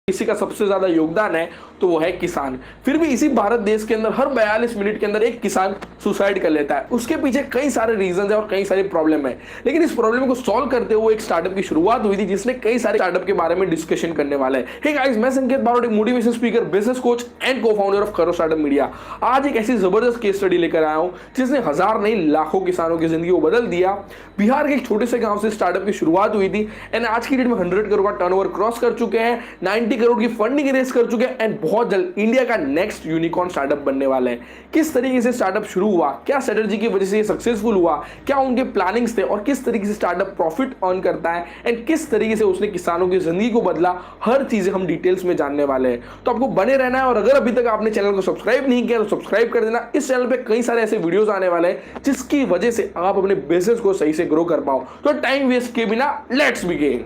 किसी का सबसे ज्यादा योगदान है तो वो है किसान। फिर भी इसी भारत देश के अंदर हर 42 मिनट के अंदर एक किसान सुसाइड कर लेता है। उसके पीछे कई सारे रीजन है और कई सारी प्रॉब्लम है, लेकिन इस प्रॉब्लम को सॉल्व करते हुए एक स्टार्टअप की शुरुआत हुई थी जिसने कई सारे स्टार्टअप के बारे में डिस्कशन करने वाला है। हे गाइस, मैं संकेत Barot, motivation speaker, business coach and को फाउंडर ऑफ करो स्टार्टअप मीडिया। आज एक ऐसी जबरदस्त केस स्टडी लेकर आया हूं जिसने हजार नहीं लाखों किसानों की जिंदगी को बदल दिया। बिहार के एक छोटे से गांव से स्टार्टअप की शुरुआत हुई थी एंड आज की डेट में 100 करोड़ का टर्नओवर क्रॉस कर चुके हैं, 90 करोड़ की फंडिंग रेस कर चुके हैं एंड बहुत जल्द इंडिया का नेक्स्ट यूनिकॉर्न स्टार्टअप बनने वाला है। किस तरीके से स्टार्टअप शुरू हुआ, क्या स्ट्रेटजी की वजह से ये सक्सेसफुल हुआ, क्या उनके प्लानिंग्स थे और किस तरीके से स्टार्टअप प्रॉफिट अर्न करता है एंड किस तरीके से उसने किसानों की जिंदगी को बदला, हर चीजें हम डिटेल्स में जानने वाले हैं। तो आपको बने रहना है और अगर अभी तक आपने चैनल को सब्सक्राइब नहीं किया तो सब्सक्राइब कर देना। इस चैनल पे कई सारे ऐसे वीडियोस आने वाले हैं जिसकी वजह से आप अपने बिजनेस को सही से ग्रो कर पाओ। तो टाइम वेस्ट किए बिना लेट्स बिगिन।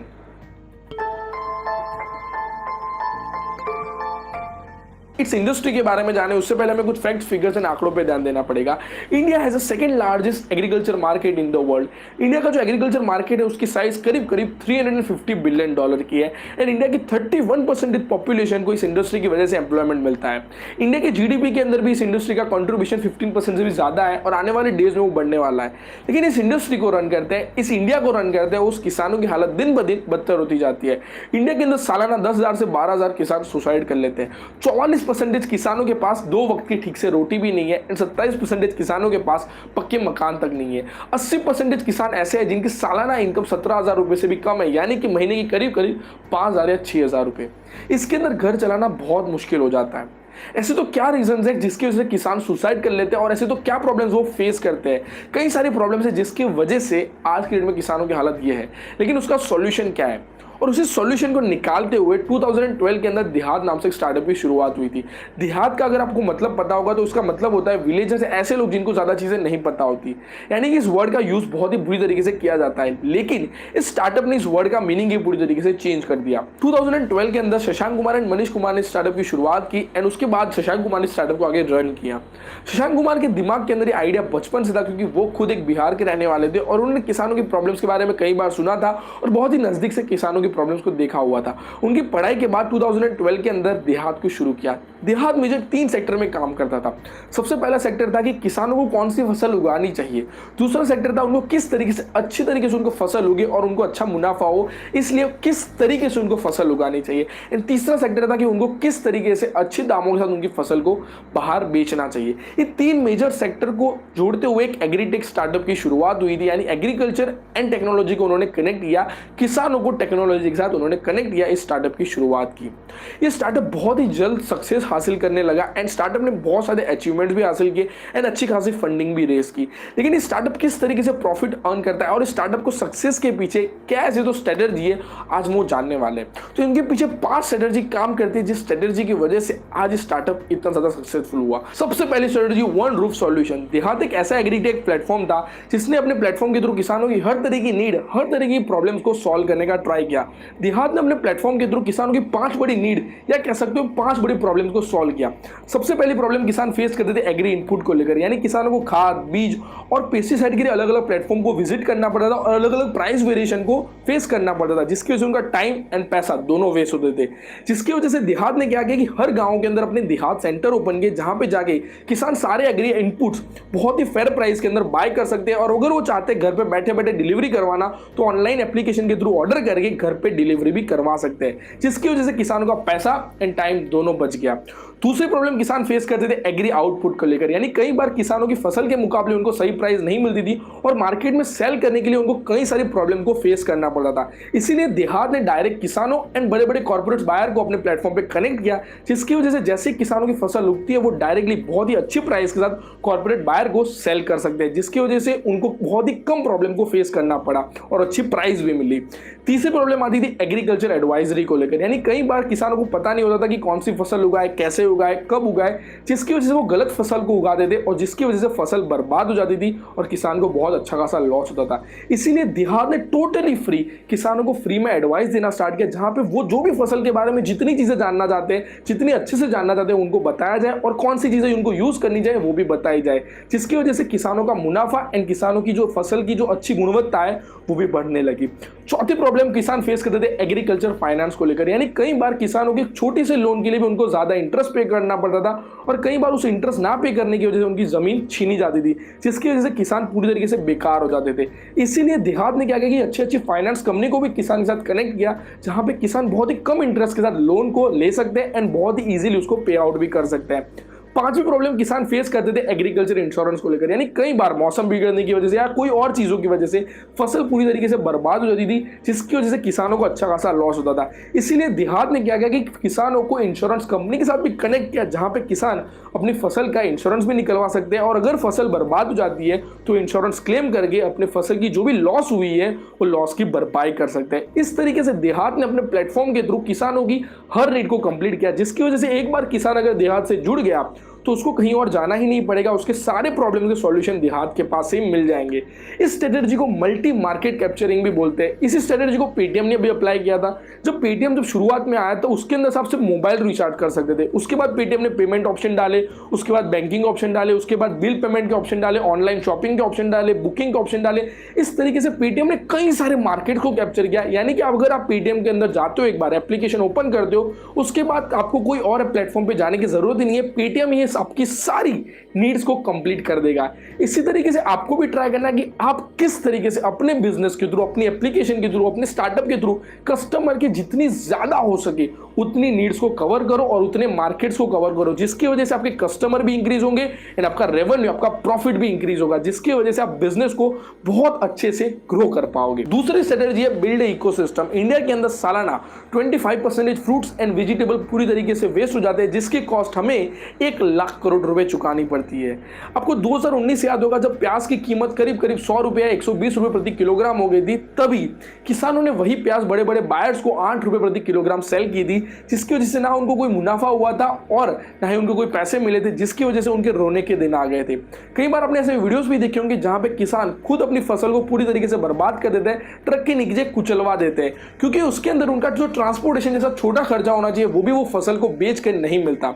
इस इंडस्ट्री के बारे में जाने उससे पहले हमें कुछ फैक्ट्स, फिगर्स एंड आंकड़ों पे ध्यान देना पड़ेगा। India has a second largest agriculture market in the world. India का जो एग्रीकल्चर मार्केट है उसकी साइज करीब करीब $350 बिलियन की है एंड इंडिया की 31% पॉपुलेशन को इस इंडस्ट्री की वजह से एम्प्लॉयमेंट मिलता है। इंडिया के जीडीपी के अंदर भी इस इंडस्ट्री का कॉन्ट्रीब्यूशन 15% से भी ज्यादा है और आने वाले डेज में वो बढ़ने वाला है। लेकिन इस इंडस्ट्री को रन करते हैं, इस इंडिया को रन करते हैं, उस किसानों की हालत दिन ब दिन बदतर होती जाती है। इंडिया के अंदर सालाना 10,000 से 12,000 किसान सुसाइड कर लेते हैं। 44% किसानों के पास 2 वक्त की ठीक से रोटी भी नहीं है एंड 27% किसानों के पास पक्के मकान तक नहीं है। 80% किसान ऐसे हैं जिनकी सालाना इनकम 17,000 रुपए से भी कम है, यानी कि महीने की करीब करीब 5,000 या 6,000 रुपए। इसके अंदर घर चलाना बहुत मुश्किल हो जाता है। ऐसे तो क्या रीजंस है जिसकी वजह से किसान सुसाइड कर लेते हैं और ऐसे तो क्या प्रॉब्लम्स वो फेस करते हैं। कई सारी प्रॉब्लम्स है जिसकी वजह से आज की डेट में किसानों की हालत ये है, लेकिन उसका सॉल्यूशन क्या है और उसी सॉल्यूशन को निकालते हुए 2012 के अंदर देहात नाम से एक स्टार्टअप की शुरुआत हुई थी। देहात का अगर आपको मतलब पता होगा तो उसका मतलब होता है विलेजर्स, ऐसे लोग जिनको ज्यादा चीजें नहीं पता होती, यानी कि इस वर्ड का यूज बहुत ही बुरी तरीके से किया जाता है। लेकिन इस स्टार्टअप ने इस वर्ड का मीनिंग ही पूरी तरीके से चेंज कर दिया। 2012 के अंदर शशांक कुमार एंड मनीष कुमार ने स्टार्टअप की शुरुआत की एंड उसके बाद शशांक कुमार ने स्टार्टअप को आगे रन किया। शशांक कुमार के दिमाग के अंदर ये आइडिया बचपन से था क्योंकि वो खुद एक बिहार के रहने वाले थे और उन्होंने किसानों की प्रॉब्लम्स के बारे में कई बार सुना था और बहुत ही नजदीक से किसानों की प्रॉब्लम्स को देखा हुआ था। उनकी पढ़ाई के बाद 2012 के अंदर देहात को शुरू किया। देहात मेजर 3 सेक्टर में काम करता था। सबसे पहला सेक्टर था कि किसानों को कौन सी फसल उगानी चाहिए। दूसरा सेक्टर था उनको किस तरीके से अच्छी तरीके से उनको फसल उगे और उनको अच्छा मुनाफा हो, इसलिए किस तरीके से उनको फसल उगानी चाहिए। एंड तीसरा सेक्टर था कि उनको किस तरीके से अच्छे दामों के साथ उनकी फसल को बाहर बेचना चाहिए। ये 3 मेजर सेक्टर को जोड़ते हुए एक एग्रीटेक स्टार्टअप की शुरुआत हुई थी, यानी एग्रीकल्चर एंड टेक्नोलॉजी को उन्होंने कनेक्ट किया, किसानों को टेक्नोलॉजी के साथ उन्होंने कनेक्ट किया, इस स्टार्टअप की शुरुआत की। ये स्टार्टअप बहुत ही जल्द सक्सेस हासिल करने लगा एंड स्टार्टअप ने बहुत सारे अचीवमेंट भी हासिल किए एंड अच्छी खासी फंडिंग भी रेस की। लेकिन इस स्टार्टअप किस तरीके से प्रॉफिट अर्न करता है और इस स्टार्टअप को सक्सेस के पीछे क्या ऐसे तो स्ट्रेटजी है, आज वो जानने वाले हैं। तो इनके पीछे 5 स्ट्रेटजी काम करती है जिस स्ट्रेटजी की वजह से आज स्टार्टअप इतना ज्यादा सक्सेसफुल हुआ। सबसे पहली स्ट्रेटजी वन रूफ सॉल्यूशन। देहात एक ऐसा एग्रीटेक प्लेटफॉर्म था जिसने अपने प्लेटफॉर्म के थ्रू किसानों की हर तरह की नीड, हर तरह की प्रॉब्लम्स को सॉल्व करने का ट्राई किया। देहात ने अपने प्लेटफॉर्म के थ्रू किसानों की 5 बड़ी नीड या कह सकते हो 5 बड़ी प्रॉब्लम्स को सॉल्व किया। सबसे पहली प्रॉब्लम किसान फेस करते थे एग्री इनपुट को लेकर, यानी किसानों को खाद, बीज और पेस्टिसाइड के लिए अलग अलग प्लेटफॉर्म को विजिट करना पड़ता था और अलग अलग प्राइस वेरिएशन को फेस करना पड़ता था, जिसकी वजह से उनका टाइम एंड पैसा दोनों वेस्ट होते थे। जिसकी वजह से देहात ने क्या किया कि हर गांव के अंदर अपने देहात सेंटर ओपन किए जहां पे जाके किसान सारे एग्री इनपुट्स बहुत ही फेयर प्राइस के अंदर बाय कर सकते हैं और अगर वो चाहते हैं घर पे बैठे बैठे डिलीवरी करवाना तो ऑनलाइन एप्लीकेशन के थ्रू ऑर्डर करके घर पे डिलीवरी भी करवा सकते हैं, जिसकी वजह से किसानों का पैसा एंड टाइम दोनों बच गया। दूसरी प्रॉब्लम किसान फेस करते थे एग्री आउटपुट को लेकर, यानी कई बार किसानों की फसल के मुकाबले उनको सही प्राइस नहीं मिलती थी और मार्केट में सेल करने के लिए उनको कई सारी प्रॉब्लम को फेस करना पड़ता था। इसीलिए देहात ने डायरेक्ट किसानों एंड बड़े बड़े कॉर्पोरेट बायर को अपने प्लेटफॉर्म पे कनेक्ट किया, जिसकी वजह से जैसे किसानों की फसल उगती है वो डायरेक्टली बहुत ही अच्छी प्राइस के साथ कॉर्पोरेट बायर को सेल कर सकते हैं, जिसकी वजह से उनको बहुत ही कम प्रॉब्लम को फेस करना पड़ा और अच्छी प्राइस भी मिली। तीसरी प्रॉब्लम आती थी एग्रीकल्चर एडवाइजरी को लेकर, यानी कई बार किसानों को पता नहीं होता था कि कौन सी फसल उगाए, कैसे उगाए, कब उगाए, जिसकी वजह से वो गलत फसल को उगा देते और जिसकी वजह से फसल बर्बाद हो जाती थी और किसान को बहुत अच्छा खासा लॉस होता था। इसीलिए देहात ने टोटली फ्री किसानों को फ्री में एडवाइस देना स्टार्ट किया, जहां पे वो जो भी फसल के बारे में जितनी चीजें जानना चाहते हैं, जितनी अच्छे से जानना चाहते हैं, उनको बताया जाए और कौन सी चीजें उनको यूज करनी चाहिए वो भी बताई जाए, जिसकी वजह से किसानों का मुनाफा एंड किसानों की जो फसल की जो अच्छी गुणवत्ता है वो भी बढ़ने लगी। चौथी प्रॉब्लम किसान फेस करते थे एग्रीकल्चर फाइनेंस को लेकर, यानी कई बार किसानों के छोटे से लोन के लिए भी उनको ज्यादा इंटरेस्ट पे करना पड़ता था और कई बार उस इंटरेस्ट ना पे करने की वजह से उनकी जमीन छीनी जाती थी, जिसकी वजह से किसान पूरी तरीके से बेकार हो जाते थे। इसीलिए देहात ने क्या किया कि अच्छी अच्छी फाइनेंस कंपनी को भी किसान के साथ कनेक्ट किया, जहां पे किसान बहुत ही कम इंटरेस्ट के साथ लोन को ले सकते हैं एंड बहुत ही इजीली उसको पे आउट भी कर सकते हैं। पांचवी प्रॉब्लम किसान फेस करते थे एग्रीकल्चर इंश्योरेंस को लेकर, यानी कई बार मौसम बिगड़ने की वजह से या कोई और चीजों की वजह से फसल पूरी तरीके से बर्बाद हो जाती थी, जिसकी वजह से किसानों को अच्छा खासा लॉस होता था। इसीलिए देहात ने क्या किया कि किसानों को इंश्योरेंस कंपनी के साथ भी कनेक्ट किया, जहां पे किसान अपनी फसल का इंश्योरेंस भी निकलवा सकते हैं और अगर फसल बर्बाद हो जाती है तो इंश्योरेंस क्लेम करके अपने फसल की जो भी लॉस हुई है वो लॉस की भरपाई कर सकते हैं। इस तरीके से देहात ने अपने प्लेटफॉर्म के थ्रू किसानों की हर नीड को कंप्लीट किया, जिसकी वजह से एक बार किसान अगर देहात से जुड़ गया तो उसको कहीं और जाना ही नहीं पड़ेगा, उसके सारे प्रॉब्लम के सॉल्यूशन देहात के पास से ही मिल जाएंगे। इस स्ट्रेटेजी को मल्टी मार्केट कैप्चरिंग भी बोलते हैं। इसी स्ट्रेटेजी को पेटीएम ने भी अप्लाई किया था। जब पेटीएम जब शुरुआत में आया तो उसके अंदर आप सिर्फ मोबाइल रिचार्ज कर सकते थे, उसके बाद पेटीएम ने पेमेंट ऑप्शन डाले, उसके बाद बैंकिंग ऑप्शन डाले, उसके बाद बिल पेमेंट के ऑप्शन डाले, ऑनलाइन शॉपिंग के ऑप्शन डाले, बुकिंग के ऑप्शन डाले। इस तरीके से पेटीएम ने कई सारे मार्केट को कैप्चर किया, यानी कि अगर आप पेटीएम के अंदर जाते हो, एक बार एप्लीकेशन ओपन करते हो, उसके बाद आपको कोई और प्लेटफॉर्म पे जाने की जरूरत ही नहीं है, पेटीएम ही आपकी सारी नीड्स को कंप्लीट कर देगा। इसी तरीके से आपको भी ट्राई करना है कि आप किस तरीके से अपने बिजनेस के थ्रू, अपनी एप्लीकेशन के थ्रू, अपने स्टार्टअप के थ्रू कस्टमर की जितनी ज्यादा हो सके उतनी नीड्स को कवर करो और उतने मार्केट्स को कवर करो, जिसकी वजह से आपके कस्टमर भी इंक्रीज होंगे एंड आपका रेवेन्यू, आपका प्रॉफिट भी इंक्रीज होगा, जिसकी वजह से आप बिजनेस को बहुत अच्छे से ग्रो कर पाओगे। दूसरी स्ट्रेटेजी है बिल्ड इकोसिस्टम। इंडिया के अंदर सालाना 25% फ्रूट्स एंड वेजिटेबल पूरी तरीके से वेस्ट हो जाते हैं, जिसकी कॉस्ट हमें 1 लाख करोड़ रुपए चुकानी पड़ती है। आपको 2019 याद होगा जब प्याज की कीमत करीब करीब 100 रुपए या 120 रुपए प्रति किलोग्राम हो गई थी, तभी किसानों ने वही प्याज बड़े बड़े बायर्स को 8 रुपए प्रति किलोग्राम सेल की थी, जिसकी वजह से ना उनको कोई मुनाफा हुआ था और ना ही उनको कोई पैसे मिले थे, जिसकी वजह से उनके रोने के दिन आ गए थे। कई बार आपने ऐसे वीडियोस भी देखे होंगे जहां पे किसान खुद अपनी फसल को पूरी तरीके से बर्बाद कर देते हैं, ट्रक के नीचे कुचलवा देते हैं, क्योंकि उसके अंदर उनका जो ट्रांसपोर्टेशन जैसा छोटा खर्चा होना चाहिए वो भी वो फसल को बेच कर नहीं मिलता।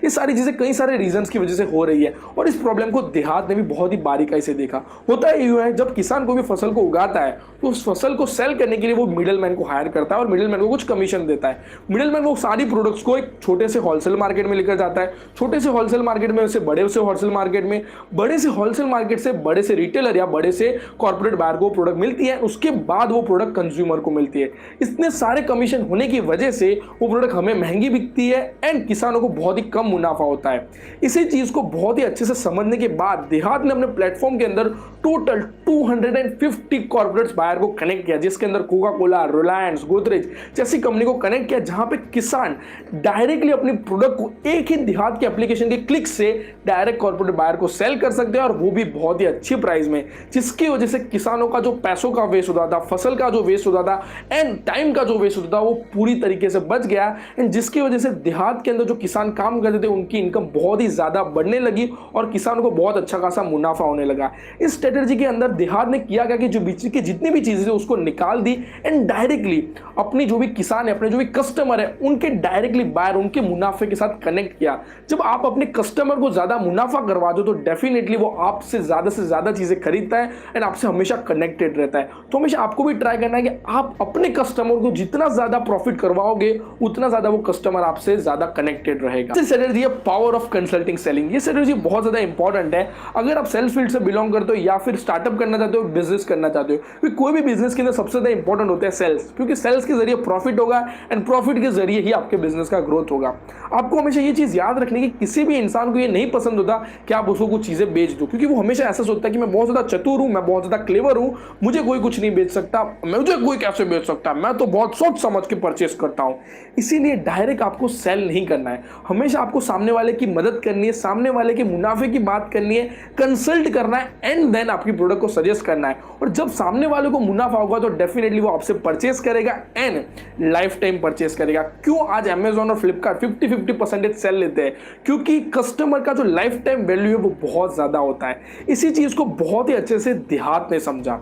ये सारी चीजें कई सारे रीजंस की वजह से हो रही है और इस प्रॉब्लम को देहात ने भी बहुत ही बारीकाई से देखा। होता है यूं है, जब किसान को भी फसल को उगाता है तो उस फसल को सेल करने के लिए वो मिडलमैन को हायर करता है और मिडलमैन को कुछ कमीशन देता है। मिडलमैन वो सारी प्रोडक्ट्स को एक छोटे से होलसेल मार्केट में लेकर जाता है, छोटे से होलसेल मार्केट में से बड़े से होलसेल मार्केट में, बड़े से होलसेल मार्केट से बड़े से रिटेलर या बड़े से कॉर्पोरेट बायर को प्रोडक्ट मिलती है, उसके बाद वो प्रोडक्ट कंज्यूमर को मिलती है। इतने सारे कमीशन होने की वजह से वो प्रोडक्ट हमें महंगी बिकती है एंड किसानों को बहुत ही कम मुनाफा होता है। इसी चीज को बहुत ही अच्छे से समझने के बाद देहात ने अपने प्लेटफॉर्म के अंदर टोटल 250 कॉर्पोरेट बायर को कनेक्ट किया, जिसके अंदर कोका कोला, रिलायंस, गोदरेज जैसी कंपनी को कनेक्ट किया, जहां पे किसान डायरेक्टली अपने प्रोडक्ट को एक ही देहात की एप्लीकेशन के क्लिक से डायरेक्ट कॉर्पोरेट बायर को सेल कर सकते हैं और वो भी बहुत ही अच्छी प्राइस में, जिसकी वजह से किसानों का जो पैसों का वेस्ट होता था, फसल का जो वेस्ट होता था एंड टाइम का जो वेस्ट होता था वो पूरी तरीके से बच गया एंड जिसकी वजह से देहात के अंदर जो किसान काम करते थे उनकी इनकम बहुत ही ज्यादा बढ़ने लगी और किसानों को बहुत अच्छा खासा मुनाफा होने लगा। इस स्ट्रेटेजी के अंदर देहात ने किया क्या कि जो बीच की जितनी भी चीजें उसको निकाल दी एंड डायरेक्टली अपनी जो भी किसान है, अपने जो भी कस्टमर है, उनके डायरेक्टली बायर, उनके मुनाफे के साथ कनेक्ट किया। जब आप अपने कस्टमर को ज्यादा मुनाफा करवा दो तो डेफिनेटली वो आपसे ज्यादा चीजें खरीदता है एंड आपसे हमेशा कनेक्टेड रहता है। तो हमेशा आपको भी ट्राई करना है कि आप अपने कस्टमर को जितना ज्यादा प्रॉफिट करवाओगे उतना ज्यादा वो कस्टमर आपसे ज्यादा कनेक्टेड रहेगा। स्ट्रेटेजी है पावर ऑफ कंसल्टिंग सेलिंग। ये स्ट्रेटेजी बहुत ज्यादा इंपॉर्टेंट है अगर आप सेल्स फील्ड से बिलोंग करते हो या फिर स्टार्टअप करना चाहते हो, बिजनेस करना चाहते हो, क्योंकि कोई भी बिजनेस के अंदर सबसे ज्यादा इंपॉर्टेंट होता है सेल्स, क्योंकि सेल्स के जरिए प्रॉफिट होगा एंड प्रॉफिट के जरिए ही आपके बिजनेस का ग्रोथ होगा। आपको हमेशा ये चीज याद रखनी कि किसी भी इंसान को ये नहीं पसंद होता कि आप उसको कुछ चीजें बेच दो, क्योंकि वो हमेशा ऐसा सोचता है कि मैं बहुत ज्यादा चतुर हूं, मैं बहुत ज्यादा क्लेवर हूं, मुझे कोई कुछ नहीं बेच सकता, मुझे कोई कैसे बेच सकता, मैं तो बहुत सोच समझ के परचेस करता हूं। इसीलिए डायरेक्ट आपको सेल नहीं करना है, हमेशा आपको सामने वाले की मदद करनी है, सामने वाले के मुनाफे की बात करनी है, कंसल्ट करना है एंड देन आपकी प्रोडक्ट को सजेस्ट करना है, और जब सामने वाले को मुनाफा होगा तो डेफिनेटली वो आपसे परचेस करेगा एंड लाइफ टाइम परचेस करेगा। क्यों आज अमेजॉन और फ्लिपकार्ट 50-50% सेल लेते हैं? क्योंकि कस्टमर का जो लाइफ टाइम वैल्यू है वो बहुत ज्यादा होता है। इसी चीज को बहुत ही अच्छे से देहात ने समझा।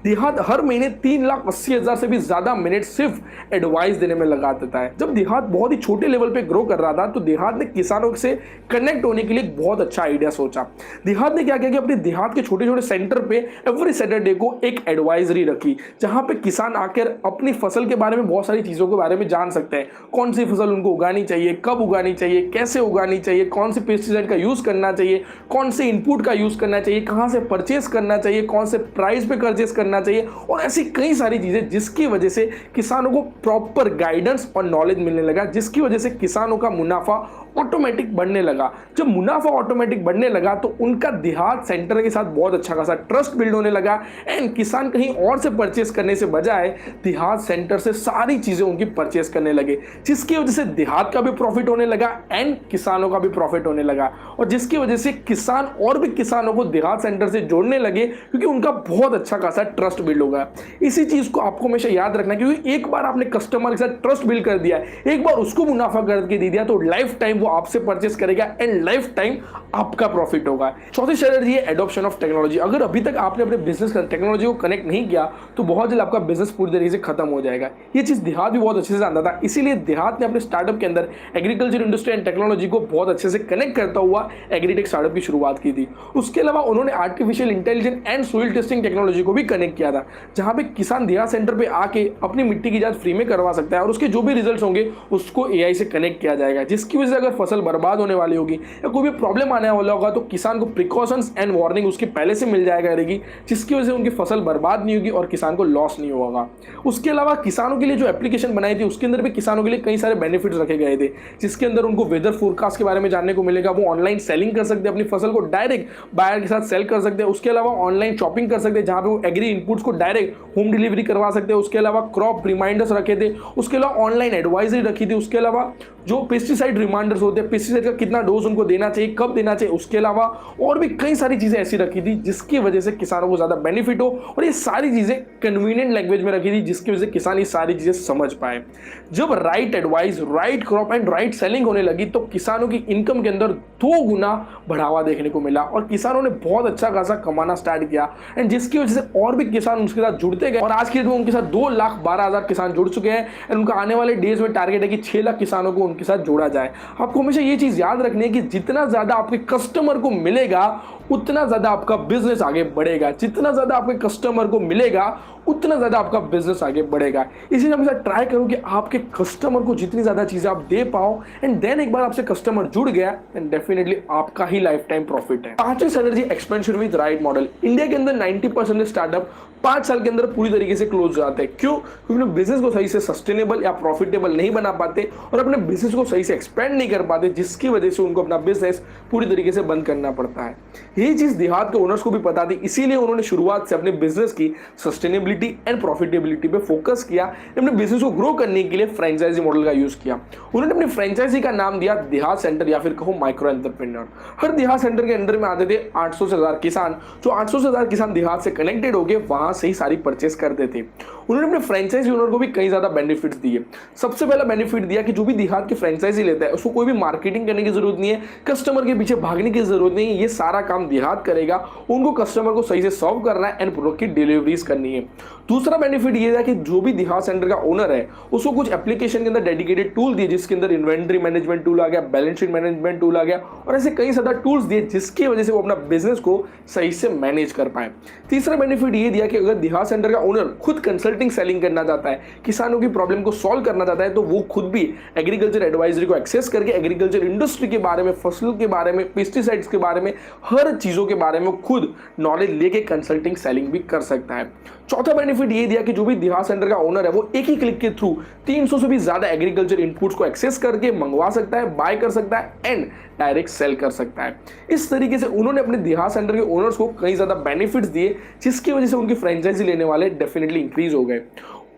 देहात हर महीने 3,80,000 से भी ज्यादा मिनट सिर्फ एडवाइस देने में लगा देता है। जब देहात बहुत ही छोटे लेवल पे ग्रो कर रहा था तो देहात ने किसानों से कनेक्ट होने के लिए एक बहुत अच्छा आइडिया सोचा। देहात ने क्या किया कि अपने देहात के छोटे छोटे सेंटर पे एवरी सैटरडे को एक एडवाइजरी रखी, जहां पे किसान आकर अपनी फसल के बारे में बहुत सारी चीजों के बारे में जान सकते हैं। कौन सी फसल उनको उगानी चाहिए, कब उगानी चाहिए, कैसे उगानी चाहिए, कौन से पेस्टिसाइड का यूज करना चाहिए, कौन से इनपुट का यूज करना चाहिए, कहां से परचेस करना चाहिए, कौन से प्राइस पे परचेस करना चाहिए, और ऐसी कई सारी चीजें जिसकी वजह से किसानों को प्रॉपर गाइडेंस और नॉलेज मिलने लगा, जिसकी वजह से किसानों का मुनाफा ऑटोमेटिक बढ़ने लगा। जब मुनाफा ऑटोमेटिक बढ़ने लगा तो उनका देहात सेंटर के साथ बहुत अच्छा खासा ट्रस्ट बिल्ड होने लगा एंड किसान कहीं और से परचेस करने से बजाय देहात सेंटर से सारी चीजें उनकी परचेस करने लगे, जिसकी वजह से देहात का भी प्रॉफिट होने लगा एंड किसानों का भी प्रॉफिट होने लगा, और जिसकी वजह से किसान और भी किसानों को देहात सेंटर से जोड़ने लगे क्योंकि उनका बहुत अच्छा खासा ट्रस्ट बिल्ड होगा। इसी चीज को आपको हमेशा याद रखना, क्योंकि एक बार आपने कस्टमर के साथ ट्रस्ट बिल्ड कर दिया, एक बार उसको मुनाफा करके दे दिया तो लाइफ टाइम वो आपसे परचेस करेगा एंड लाइफ टाइम आपका प्रॉफिट होगा। चौथी स्ट्रेटजी है एडॉप्शन ऑफ टेक्नोलॉजी। अगर अभी तक आपने अपने बिजनेस का टेक्नोलॉजी को कनेक्ट नहीं किया तो बहुत जल्द आपका बिजनेस पूरी तरीके से खत्म हो जाएगा। ये चीज देहात भी बहुत अच्छे से जानता था, इसीलिए देहात ने अपने स्टार्टअप के अंदर एग्रीकल्चर इंडस्ट्री एंड टेक्नोलॉजी को बहुत अच्छे से कनेक्ट करता हुआ एग्रीटेक स्टार्टअप की शुरुआत की थी। उसके अलावा उन्होंने artificial intelligence and soil testing technology को भी कनेक्ट किया था, जहां पे किसान देहात सेंटर पे आके अपनी मिट्टी की जांच फ्री में करवा सकता है और उसके जो भी रिजल्ट्स होंगे उसको एआई से कनेक्ट किया जाएगा, जिसकी वजह से अगर फसल बर्बाद होने वाली होगी या कोई भी प्रॉब्लम आने वाला होगा तो किसान को प्रिकॉशंस एंड वार्निंग उसकी पहले से मिल जाएगा रहेगी, जिसकी वजह से उनकी फसल बर्बाद नहीं होगी और किसान को लॉस नहीं होगा। उसके अलावा किसानों के लिए जो एप्लीकेशन बनाई थी उसके अंदर भी किसानों के लिए कई सारे बेनिफिट्स रखे गए थे, जिसके अंदर उनको वेदर फोरकास्ट के बारे में जानने को मिलेगा। वो ऑनलाइन सेलिंग कर सकते हैं, अपनी फसल को डायरेक्ट बायर के साथ सेल कर सकते हैं। उसके अलावा ऑनलाइन शॉपिंग कर सकते हैं, जहां पे वो एग्री इनपुट्स को डायरेक्ट होम डिलीवरी करवा सकते हैं। उसके अलावा क्रॉप रिमाइंडर्स रखे थे, उसके अलावा ऑनलाइन एडवाइजरी रखी थी। उसके अलावा जो पेस्टिसाइड रिमाइंडर्स होते हैं, पेस्टिसाइड का कितना डोज उनको देना चाहिए, कब देना चाहिए, उसके अलावा और भी कई सारी चीजें ऐसी रखी थी जिसकी वजह से किसानों को ज्यादा बेनिफिट हो, और ये सारी चीजें कन्वीनियंट लैंग्वेज में रखी थी जिसकी वजह से किसान ये सारी चीजें समझ पाए। जब right advice, right crop and right selling होने लगी तो किसानों की इनकम के अंदर 2 गुना बढ़ावा देखने को मिला और किसानों ने बहुत अच्छा खासा कमाना स्टार्ट किया, एंड जिसकी वजह से और भी किसान उनके साथ जुड़ते गए और आज के दिन उनके साथ 2,12,000 किसान जुड़ चुके हैं। एंड उनका आने वाले डेज में टारगेट है कि 6 लाख किसानों को उनके साथ जोड़ा जाए। आपको हमेशा ये चीज याद रखनी है कि जितना ज्यादा आपके कस्टमर को मिलेगा उतना ज्यादा आपका बिजनेस आगे बढ़ेगा, जितना ज्यादा आपके कस्टमर को मिलेगा उतना ज्यादा आपका बिजनेस आगे बढ़ेगा। इसीलिए हमेशा ट्राई करो कि आपके कस्टमर को जितनी ज्यादा चीजें आप दे पाओ, एंड देन एक बार आपसे कस्टमर जुड़ गया देन डेफिनेटली आपका ही लाइफ टाइम प्रॉफिट है। पांचवी strategy expansion with right model. India के अंदर 90% स्टार्टअप 5 साल के अंदर पूरी तरीके से क्लोज हो जाते हैं। क्यों? क्योंकि अपने बिजनेस को सही से सस्टेनेबल या प्रॉफिटेबल नहीं बना पाते और अपने बिजनेस को सही से एक्सपेंड नहीं कर पाते, जिसकी वजह से उनको अपना बिजनेस पूरी तरीके से बंद करना पड़ता है। यही चीज देहात के ओनर्स को भी पता थी, इसीलिए उन्होंने शुरुआत से अपने बिजनेस की सस्टेनेबिलिटी एंड प्रॉफिटेबिलिटी पे फोकस किया। अपने बिजनेस को ग्रो करने के लिए फ्रेंचाइजी मॉडल का यूज किया। उन्होंने अपनी फ्रेंचाइजी का नाम दिया देहात सेंटर या फिर कहो माइक्रो एंटरप्रेन्योर। हर देहात सेंटर के अंदर में आते थे 800 से 1000 किसान, जो 800 से 1000 किसान देहात से कनेक्टेड हो गए वहां से ही सारी परचेस करते थे। उन्होंने अपने फ्रेंचाइजी ओनर को भी कई ज्यादा बेनिफिट्स दिए। सबसे पहला बेनिफिट दिया कि जो भी देहात की फ्रेंचाइजी लेता है उसको कोई भी मार्केटिंग करने की जरूरत नहीं है, कस्टमर के पीछे भागने की जरूरत नहीं है, ये सारा काम देहात करेगा। उनको कस्टमर को सही से सर्व करना है एंड प्रोडक्ट की डिलीवरीज करनी है। दूसरा बेनिफिट ये था कि जो भी देहात सेंटर का ओनर है उसको कुछ एप्लीकेशन के अंदर डेडिकेटेड टूल दिए, जिसके अंदर इन्वेंट्री मैनेजमेंट टूल आ गया, बैलेंस शीट मैनेजमेंट टूल आ गया और ऐसे कई ज्यादा टूल्स दिए जिसकी वजह से वो अपना बिजनेस को सही से मैनेज कर पाए। तीसरा बेनिफिट ये दिया कि अगर देहात सेंटर का ओनर खुद कंसल्टिंग सेलिंग करना चाहता है, किसानों की प्रॉब्लम को सॉल्व करना चाहता है, तो वो खुद भी एग्रीकल्चर एडवाइजरी को एक्सेस करके एग्रीकल्चर इंडस्ट्री के बारे में, फसल के बारे में, पेस्टिसाइड्स के बारे में, हर चीजों के बारे में खुद नॉलेज लेके कंसल्टिंग सेलिंग भी कर सकता है। चौथा बेनिफिट ये दिया कि जो भी देहात सेंटर का ओनर है वो एक ही क्लिक के थ्रू 300 से भी ज्यादा एग्रीकल्चर इनपुट्स को एक्सेस करके मंगवा सकता है, बाय कर सकता है एंड डायरेक्ट सेल कर सकता है। इस तरीके से उन्होंने अपने देहात सेंटर के ओनर्स को कई ज्यादा बेनिफिट्स दिए, जिसकी वजह से उनकी फ्रेंचाइजी लेने वाले डेफिनेटली इंक्रीज हो गए।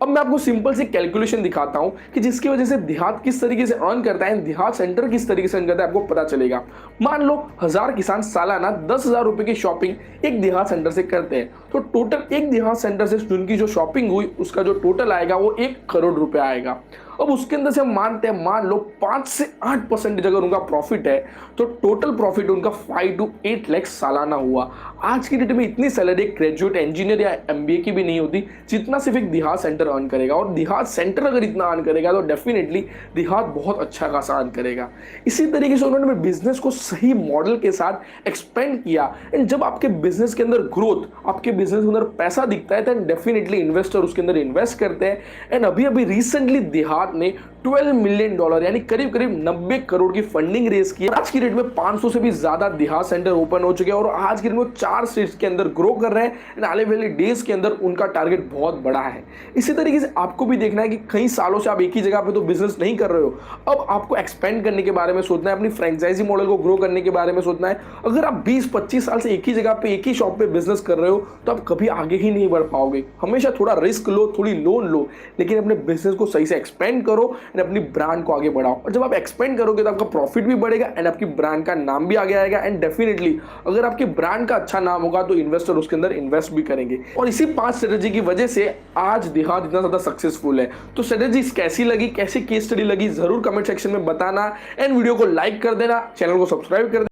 अब मैं आपको सिंपल सी कैलकुलेशन दिखाता हूं कि जिसकी वजह से देहात किस तरीके से अर्न करता है, देहात सेंटर किस तरीके से अर्न करता है, आपको पता चलेगा। मान लो 1000 किसान सालाना 10,000 रुपए की शॉपिंग एक देहात सेंटर से करते हैं, तो टोटल एक देहात सेंटर से उनकी जो शॉपिंग हुई उसका जो टोटल आएगा वो 1 करोड़ रुपए आएगा। अब उसके अंदर से हम मानते हैं, मान लो 5 से 8% अगर उनका प्रॉफिट है तो टोटल प्रॉफिट उनका 5 to 8 लाख सालाना हुआ। आज की डेट में इतनी सैलरी ग्रेजुएट इंजीनियर या एमबीए की भी नहीं होती जितना सिर्फ एक देहात सेंटर अर्न करेगा, और देहात सेंटर अगर इतना अर्न करेगा तो डेफिनेटली देहात बहुत अच्छा खासा अर्न करेगा। इसी तरीके से उन्होंने बिजनेस को सही मॉडल के साथ एक्सपेंड किया, एंड जब आपके बिजनेस के अंदर ग्रोथ, आपके बिजनेस के अंदर पैसा दिखता है, तो डेफिनेटली इन्वेस्टर उसके अंदर इन्वेस्ट करते हैं। एंड अभी अभी रिसेंटली देहात ने $12 मिलियन यानी करीब करीब 90 करोड़ की फंडिंग रेज की। आज की डेट में 500 से भी ज्यादा देहात सेंटर ओपन हो चुके हैं और आज की डेट में 4 स्टेट्स के अंदर ग्रो कर रहे हैं, एंड आने वाले डेज के अंदर उनका टारगेट बहुत बड़ा है। इसी तरीके से आपको भी देखना है कि कई सालों से आप एक ही जगह पे तो बिजनेस नहीं कर रहे हो, अब आपको एक्सपेंड करने के बारे में सोचना है, अपनी फ्रेंचाइजी मॉडल को ग्रो करने के बारे में सोचना है। अगर आप 20-25 साल से एक ही जगह पे एक ही शॉप पे बिजनेस कर रहे हो तो आप कभी आगे ही नहीं बढ़ पाओगे। हमेशा थोड़ा रिस्क लो, थोड़ी लोन लो, लेकिन अपने बिजनेस को सही से एक्सपेंड करो एंड अपनी ब्रांड को आगे बढ़ाओ। और जब आप एक्सपेंड करोगे तो आपका प्रॉफिट भी बढ़ेगा एंड आपकी ब्रांड का नाम भी आगे आएगा, एंड डेफिनेटली अगर आपकी ब्रांड का अच्छा नाम होगा तो इन्वेस्टर उसके अंदर इन्वेस्ट भी करेंगे। और इसी 5 स्ट्रेटेजी की वजह से आज देहात इतना ज्यादा सक्सेसफुल है। तो स्ट्रेटेजी कैसी लगी, कैसी केस स्टडी लगी, जरूर कमेंट सेक्शन में बताना, एंड वीडियो को लाइक कर देना, चैनल को सब्सक्राइब कर देना।